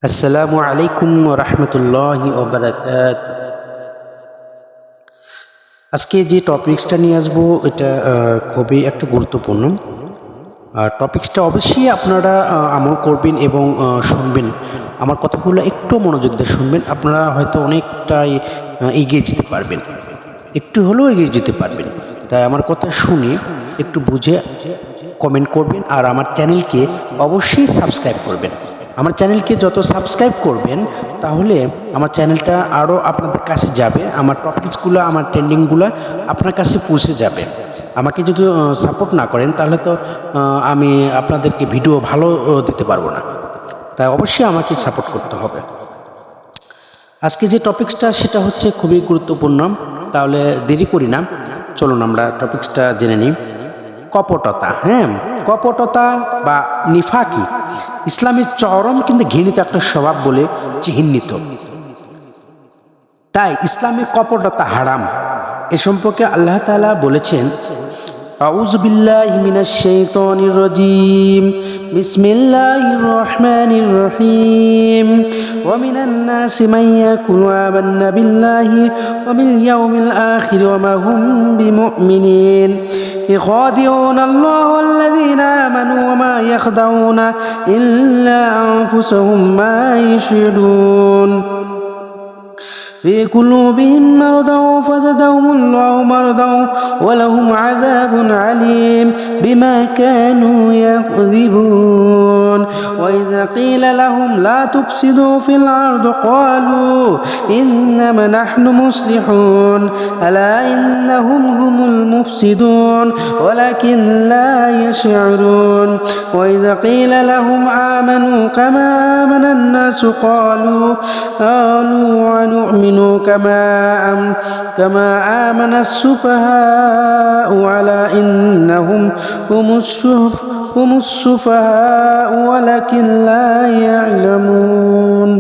আসসালামু আলাইকুম রহমতুল্লাহি ওবারাকাত। আজকে যে টপিক্সটা নিয়ে আসবো এটা খুবই একটা গুরুত্বপূর্ণ টপিক্সটা। অবশ্যই আপনারা আমল করবেন এবং শুনবেন। আমার কথাগুলো একটু মনোযোগ দিয়ে শুনবেন। আপনারা হয়তো অনেকটাই এগিয়ে যেতে পারবেন, একটু হলেও এগিয়ে যেতে পারবেন। তাই আমার কথা শুনে একটু বুঝে কমেন্ট করবেন আর আমার চ্যানেলকে অবশ্যই সাবস্ক্রাইব করবেন। আমার চ্যানেলকে যত সাবস্ক্রাইব করবেন তাহলে আমার চ্যানেলটা আরও আপনাদের কাছে যাবে, আমার টপিকসগুলো, আমার ট্রেন্ডিংগুলো আপনার কাছে পৌঁছে যাবে। আমাকে যদি সাপোর্ট না করেন তাহলে তো আমি আপনাদেরকে ভিডিও ভালো দিতে পারবো না। তাই অবশ্যই আমাকে সাপোর্ট করতে হবে। আজকে যে টপিক্সটা সেটা হচ্ছে খুবই গুরুত্বপূর্ণ। তাহলে দেরি করি না, চলুন আমরা টপিক্সটা জেনে নিই। কপটতা। কপটতা বা নিফাকি ইসলামের চরম কিন্তু ঘৃণিত একটা স্বভাব বলে চিহ্নিত। তাই ইসলামে কপটতা হারাম। এ সম্পর্কে আল্লাহ তাআলা বলেছেন, আউযু বিল্লাহি মিনাশ শাইতানির রাজীম, বিসমিল্লাহির রহমানির রহিম। ওয়া মিনান নাসি মান ইয়াকুলু আমান্না বিল্লাহি ওয়া বিল ইয়াউমিল আখির ওয়া মা হুম বিমুমিনিন يخادعون الله والذين آمنوا وما يخدعون إلا أنفسهم ما يشعرون في قلوبهم مرض فزادهم الله مرضا ولهم عذاب عليم بما كانوا يكذبون وإذا قيل لهم لا تفسدوا في الأرض قالوا إنما نحن مصلحون ألا إنهم هم المفسدون ولكن لا يشعرون وإذا قيل لهم آمنوا كما آمن الناس قالوا ونؤمن كما آمن السفهاء على إنهم هم السفهاء ولكن لا يعلمون।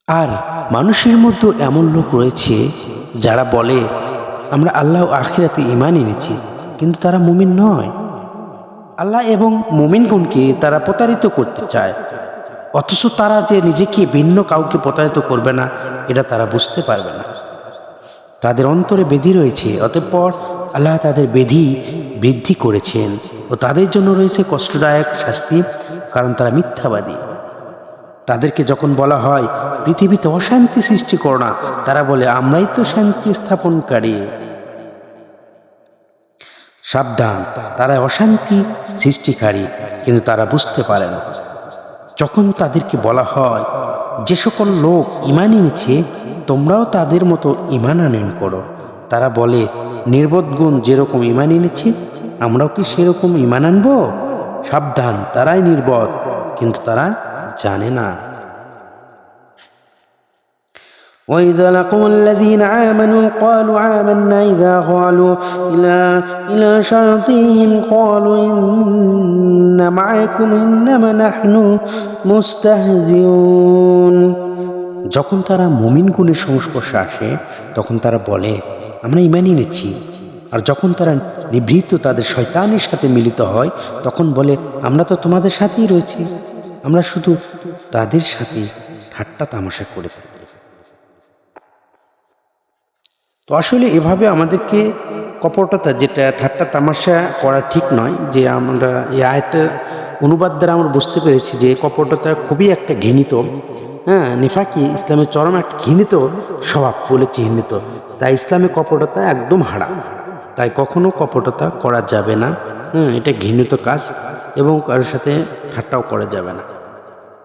আর মানুষের মধ্যে এমন লোক রয়েছে যারা বলে আমরা আল্লাহ ও আখিরাতে ঈমান এনেছি, কিন্তু তারা মুমিন নয়। আল্লাহ এবং মুমিনগণকে তারা প্রতারিত করতে চায়, অথচ তারা যে নিজেকে ভিন্ন কাউকে প্রতারিত করবে না এটা তারা বুঝতে পারবে না। তাদের অন্তরে বেধি রয়েছে, অতঃপর আল্লাহ তাদের বেধি বৃদ্ধি করেছেন ও তাদের জন্য রয়েছে কষ্টদায়ক শাস্তি, কারণ তারা মিথ্যাবাদী। তাদেরকে যখন বলা হয় পৃথিবীতে অশান্তি সৃষ্টি করো না, তারা বলে আমরাই তো শান্তি স্থাপনকারী। সাবধান, তারা অশান্তি সৃষ্টিকারী, কিন্তু তারা বুঝতে পারে না। যখন তাদেরকে বলা হয় যে সকল লোক ঈমান এনেছে তোমরাও তাদের মতো ঈমান আনয়ন করো, তারা বলে নির্বোধগণ যেরকম ঈমান এনেছে আমরাও কি সেরকম ঈমান আনব? সাবধান, তারাই নির্বোধ, কিন্তু তারা জানে না। وإذا لقوا الذين آمنوا قالوا آمنا إذا خلوا إلى شياطينهم قالوا إنا معكم إنما نحن مستهزئون। যখন তারা মুমিনগণের সংস্পর্শে আসে তখন তারা বলে আমরা ঈমান এনেছি, আর যখন তারা নিভৃত তাদের শয়তানের সাথে মিলিত হয় তখন বলে আমরা তো তোমাদের সাথেই রয়েছি, আমরা শুধু তাদের সাথে ঠাট্টা তামাশা করে থাকি। তো আসলে এভাবে আমাদেরকে কপটতা, যেটা ঠাট্টা তামাশা করা ঠিক নয়। যে আমরা এই আয়াতের অনুবাদ দ্বারা আমরা বুঝতে পেরেছি যে কপটতা খুবই একটা ঘৃণিত, নিফাকি ইসলামের চরম একটা ঘৃণিত স্বভাব বলে চিহ্নিত। তাই ইসলামে কপটতা একদম হারাম। তাই কখনো কপটতা করা যাবে না। এটা ঘৃণিত কাজ এবং কারোর সাথে ঠাট্টাও করা যাবে না।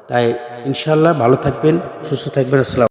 তাই ইনশাআল্লাহ ভালো থাকবেন, সুস্থ থাকবেন। আসসালাম।